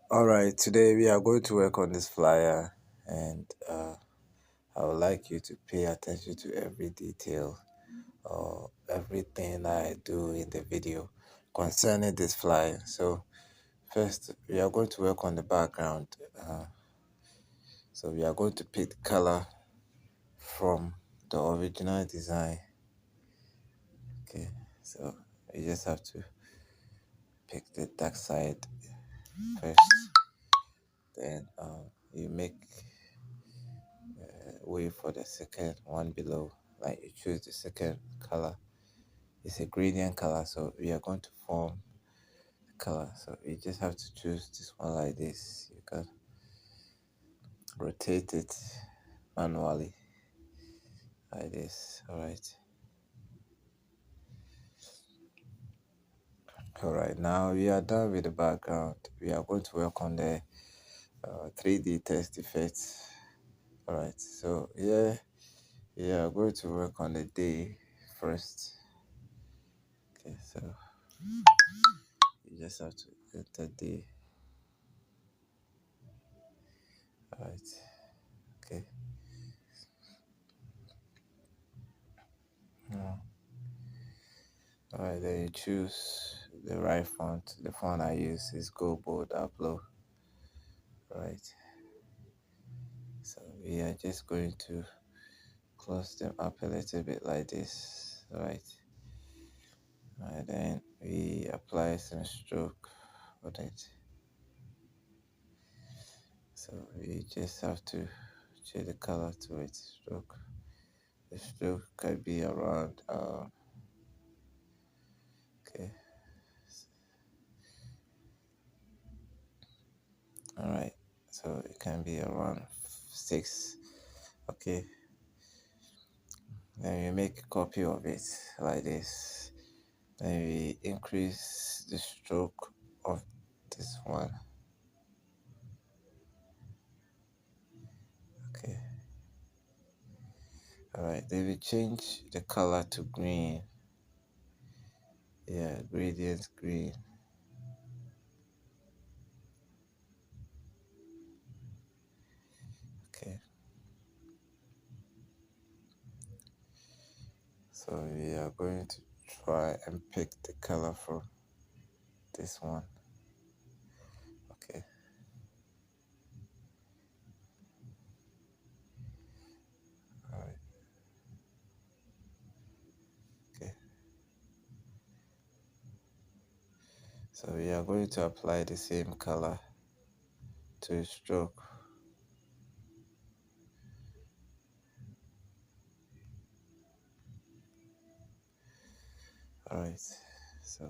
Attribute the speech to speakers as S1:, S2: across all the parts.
S1: All right, today we are going to work on this flyer, and I would like you to pay attention to every detail or everything I do in the video concerning this flyer. So, first, we are going to work on the background. So, we are going to pick the color from the original design. Okay, so you just have to pick the dark side first, then you make way for the second one below. Like you choose the second color. It's a gradient color, so we are going to form the color. So you just have to choose this one like this. You can rotate it manually like this. All right, now we are done with the background. We are going to work on the 3D test effects. All right, so yeah, we are going to work on the day first. Okay, so you just have to enter day. All right, okay. Now, all right, then you choose the right font. The font I use is Go Bold Upload. All right, so we are just going to close them up a little bit like this. All right, and then we apply some stroke on it. So we just have to change the color to it. Stroke. The stroke can be around. Okay. All right. So it can be around 6. Okay. Then we make a copy of it like this. Then we increase the stroke of this one. Okay. All right. Then we change the color to green. Yeah, gradient green. Okay. So we are going to try and pick the color from this one. Okay. All right. Okay. So we are going to apply the same color to stroke. All right. So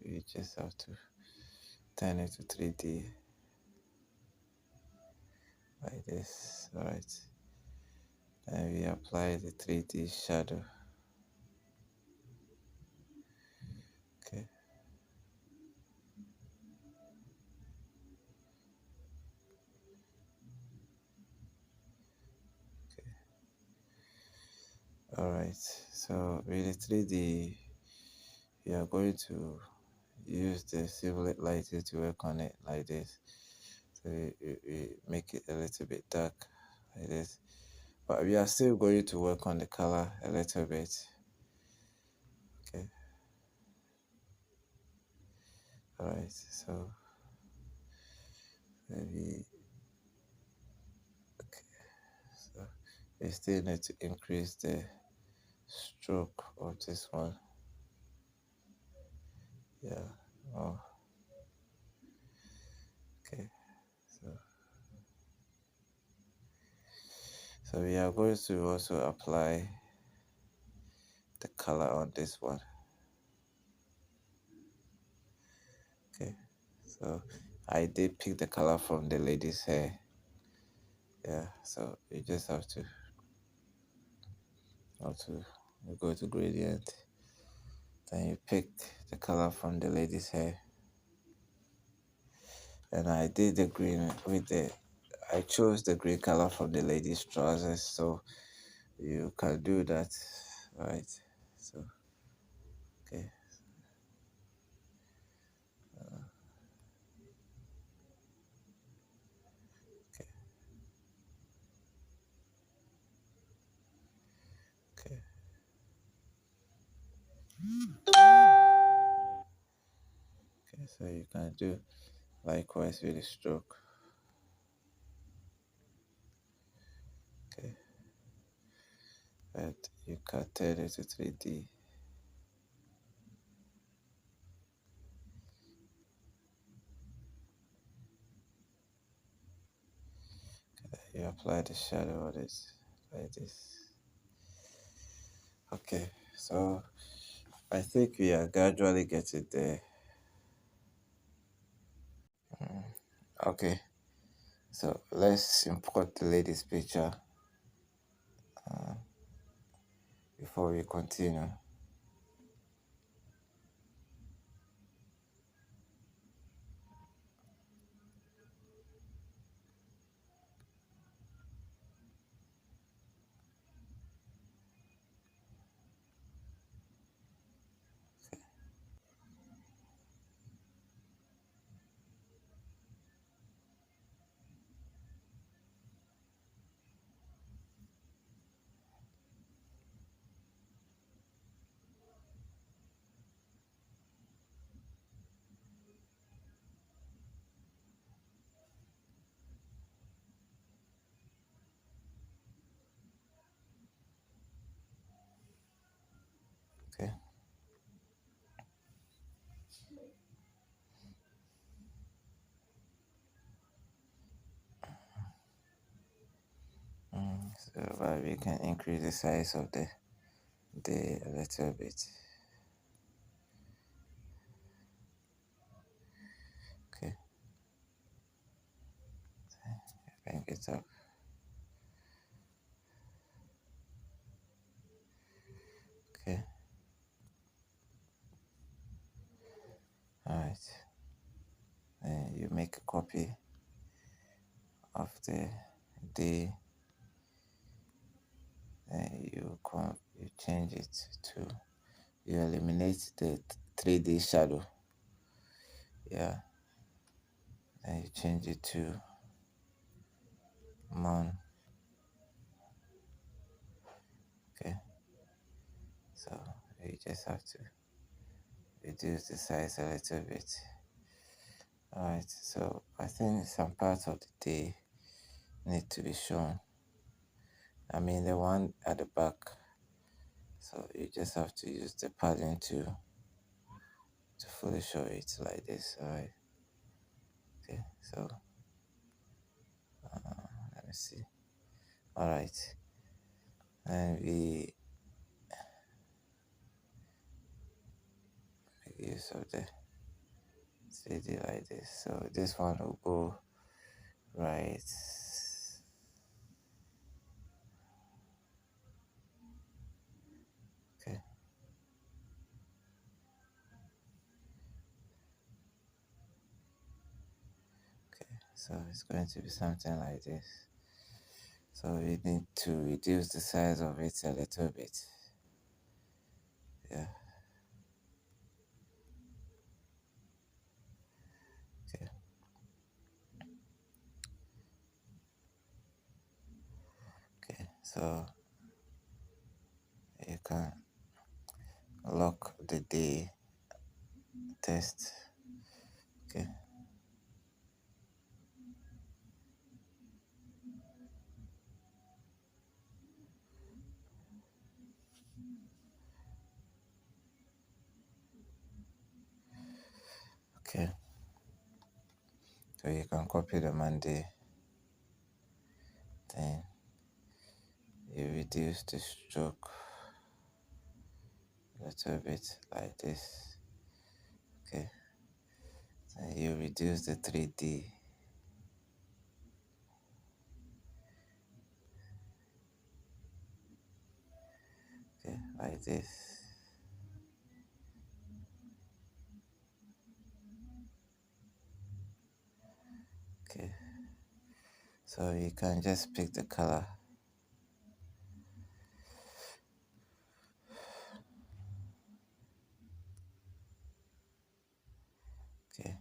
S1: we just have to turn it to 3D like this. All right. And we apply the 3D shadow. Okay. All right. So with the 3D, we are going to use the simulate lighting to work on it like this. So we make it a little bit dark like this. But we are still going to work on the color a little bit. Okay. All right. So maybe okay. So we still need to increase the stroke of this one. Yeah. Oh. Okay. So we are going to also apply the color on this one. Okay. So I did pick the color from the lady's hair. Yeah. So you just have to you go to gradient. Then you pick the color from the lady's hair. And I did the green with I chose the green color from the lady's trousers, so you can do that, right? So, okay. Okay. Okay, so you can do likewise with the stroke. Okay, but you convert it to 3D. You apply the shadow on it like this. Okay, so I think we are gradually getting there. Okay, so let's import the lady's picture before we continue. Okay. So we can increase the size of the a little bit. Okay, bring it up. Okay, all right. Then you make a copy of the you change it to you eliminate the 3D shadow. Yeah, then you change it to mon. Okay, so you just have to reduce the size a little bit. Alright, so I think some parts of the day need to be shown. I mean the one at the back. So you just have to use the padding to fully show it like this. Alright. Okay, so let me see. Alright. And we make use of the 3D like this. So this one will go right. Okay. Okay. So it's going to be something like this. So we need to reduce the size of it a little bit. Yeah. Okay. Okay. So you can lock the day test. Okay. Okay. So you can copy the Monday. Then you reduce the stroke a little bit like this. Okay. Then you reduce the 3D. Okay, like this. Okay. So you can just pick the color. Okay.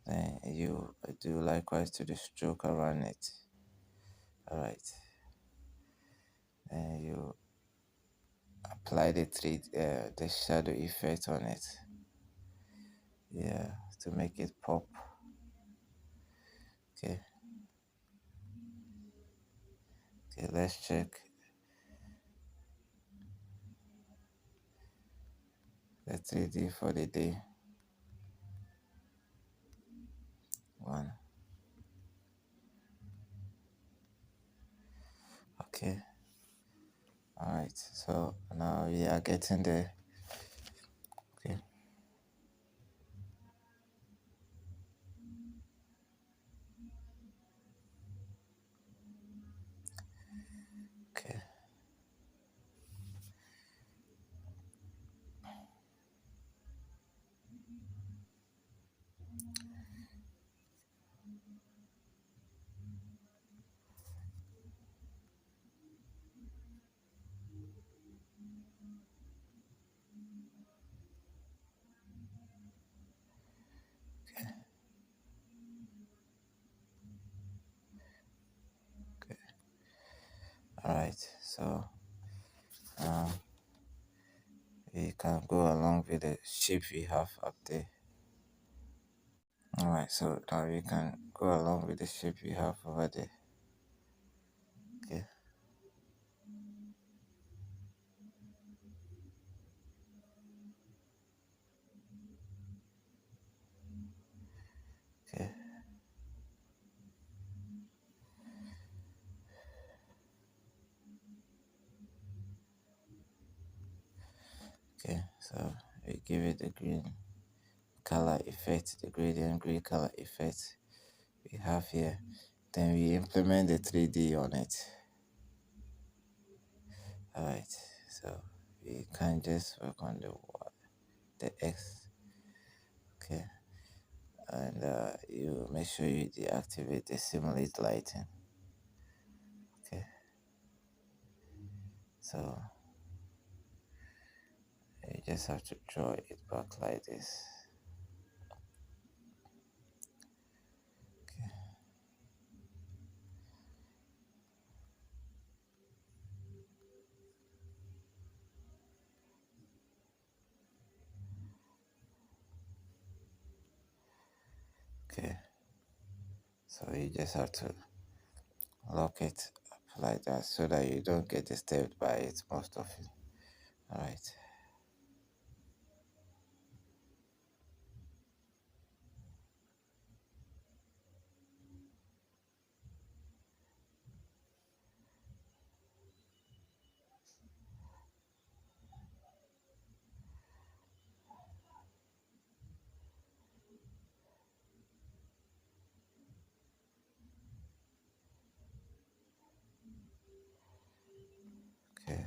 S1: Then you do likewise to the stroke around it. Alright. Then you apply the shadow effect on it. Yeah, to make it pop. Okay, okay, let's check the 3D for the day. One. Okay. All right. So now we are getting there. Okay. Okay. All right. So um, we can go along with the shape we have up there. All right. So now we can go along with the shape we have over there. Okay. Okay. Okay. So we give it the green color effect, the gradient green color effect we have here. Then we implement the 3D on it. Alright, so we can just work on the X. Okay, and you make sure you deactivate the simulate lighting. Okay, so you just have to draw it back like this. Okay, so you just have to lock it up like that so that you don't get disturbed by it most often. Alright. Okay.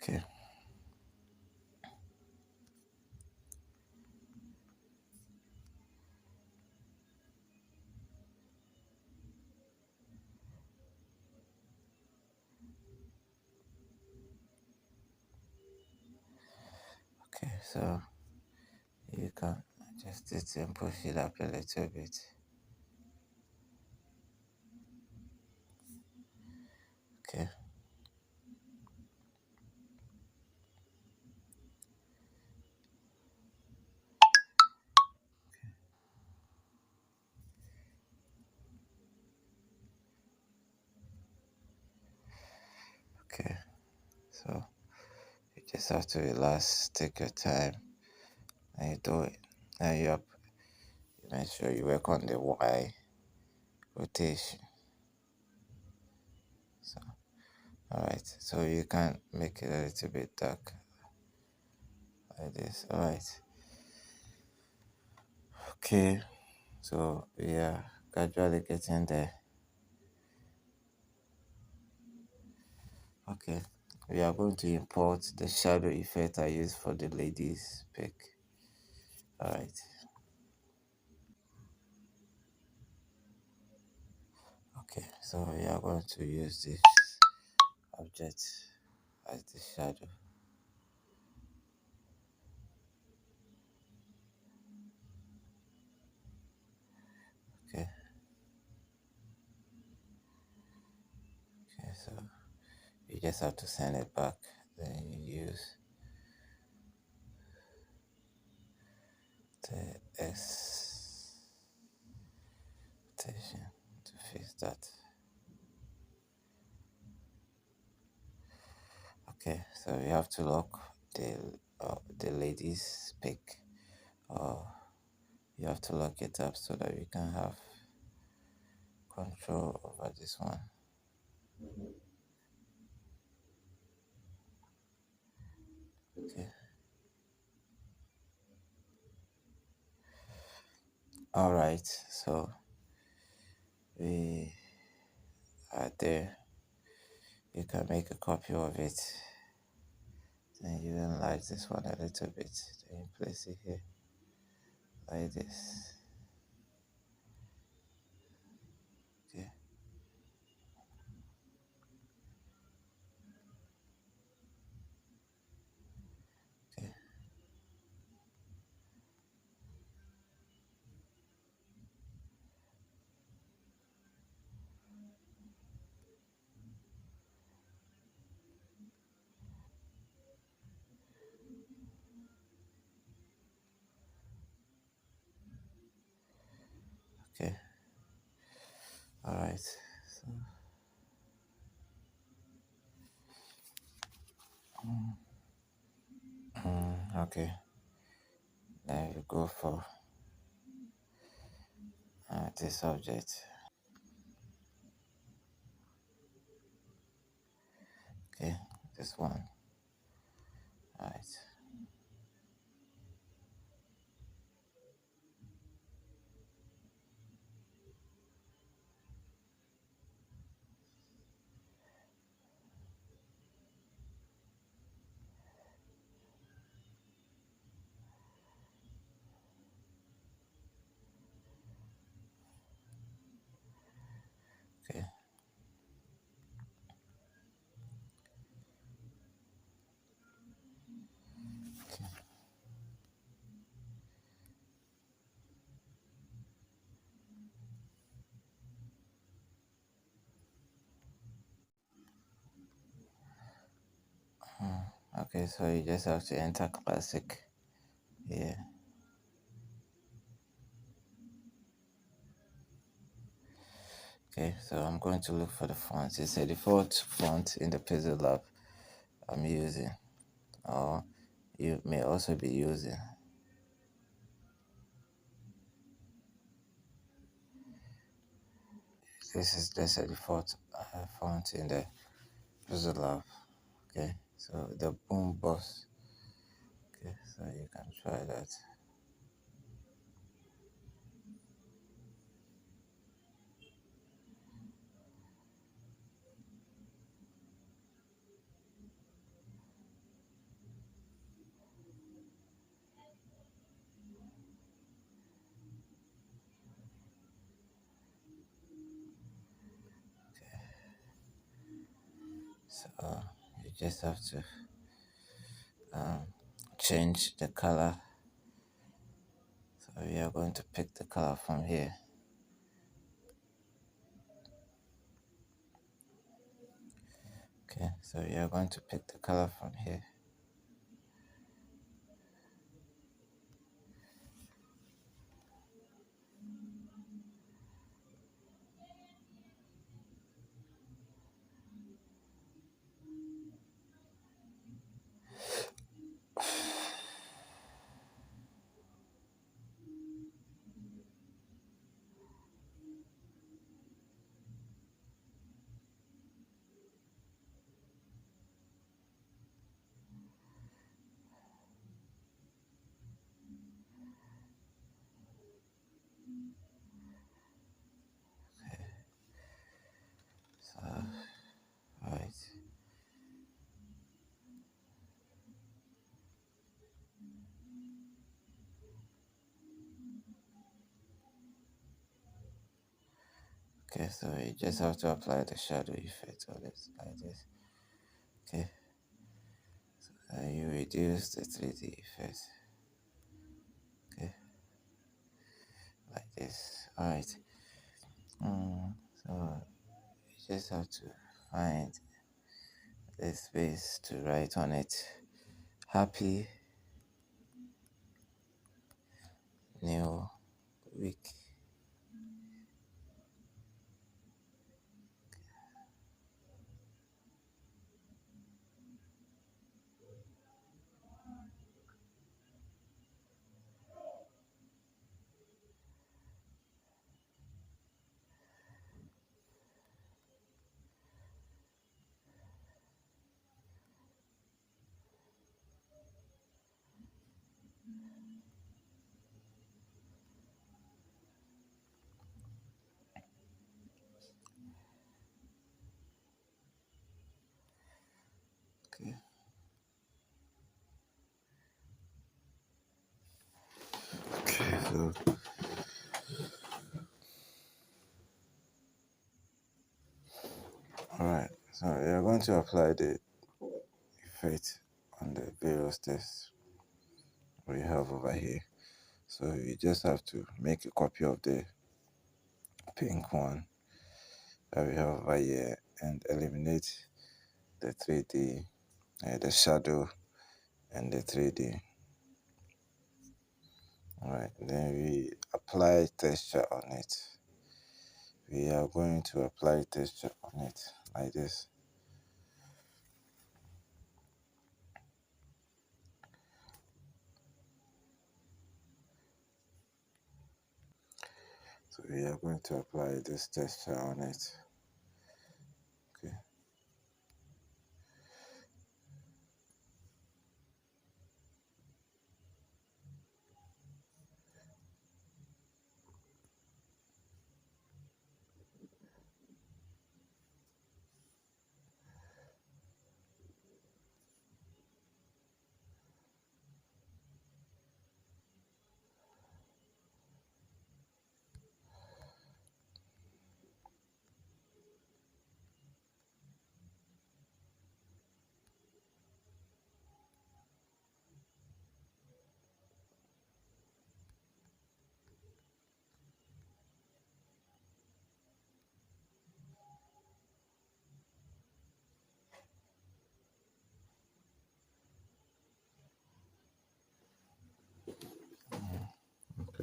S1: Okay. Okay, so you can adjust it and push it up a little bit. Okay. Okay. So you just have to relax, take your time, and you do it. Now you make sure you work on the Y rotation. So alright, so you can make it a little bit dark like this. Alright. Okay. So we are gradually getting there. Okay. We are going to import the shadow effect I used for the lady's pic. Alright. Okay, so we are going to use this object as the shadow. Okay, okay, so you just have to send it back. Then you use the S station to fix that. Okay, so you have to lock the lady's pick, or you have to lock it up so that we can have control over this one. Okay. All right. So we are there. You can make a copy of it. Then you enlarge this one a little bit. Then you place it here like this. Okay. Okay. Okay. All right. So, okay. Then you go for this object. Okay. This one. All right. Okay. Okay. So you just have to enter classic here. Okay, so I'm going to look for the font. It's a default font in the pixelLab I'm using, or you may also be using. This is just a default font in the pixelLab. Okay, so the boom boss. Okay, so you can try that. So you just have to um, change the color. So we are going to pick the color from here. Okay, so we are going to pick the color from here. So, alright. Okay, so you just have to apply the shadow effect on it like this. Okay, and you reduce the 3D effect. Okay, like this. Alright. So you just have to find a space to write on it. Happy New Week. Okay. Okay, so alright, so you're going to apply the effect on the various tests we have over here. So you just have to make a copy of the pink one that we have over here and eliminate the 3D, the shadow and the 3D. Alright, then we apply texture on it. We are going to apply texture on it like this. So we are going to apply this texture on it. Okay.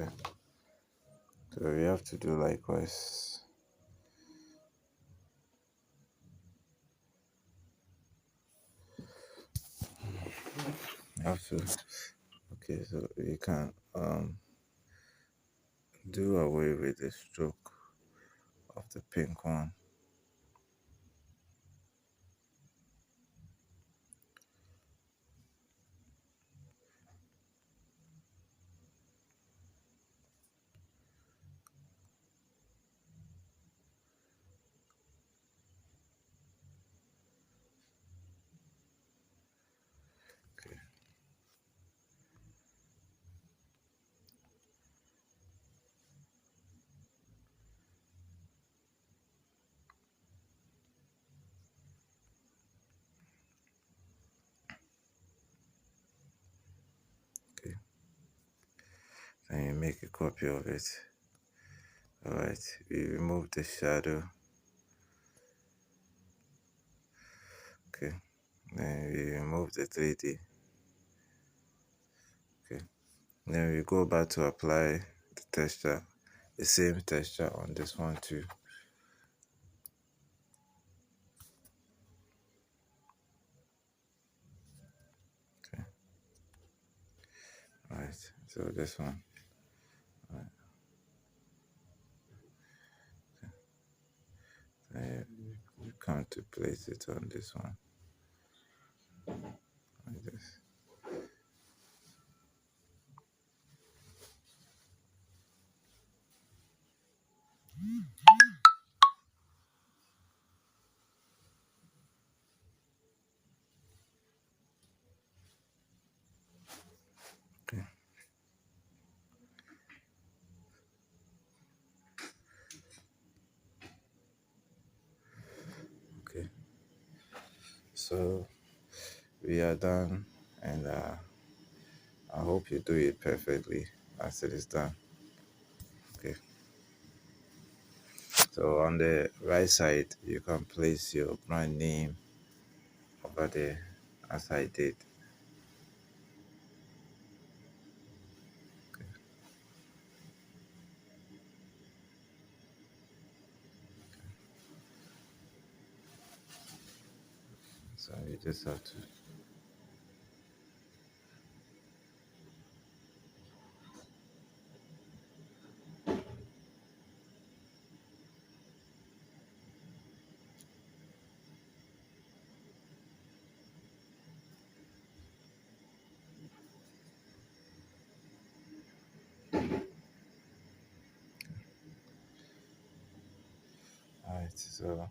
S1: Okay. So we have to do likewise. You have to. Okay, so you can do away with the stroke of the pink one. Okay. Okay. Then you make a copy of it. Alright, we remove the shadow. Okay. Then we remove the 3D. Okay. Then we go back to apply the texture, the same texture on this one too. Okay. Alright, so this one. Alright. Then you come to place it on this one. Like this. Okay. Okay. So we are done and I hope you do it perfectly as it is done. Okay. So on the right side, you can place your brand name over there, as I did. So you just have to. Alright, so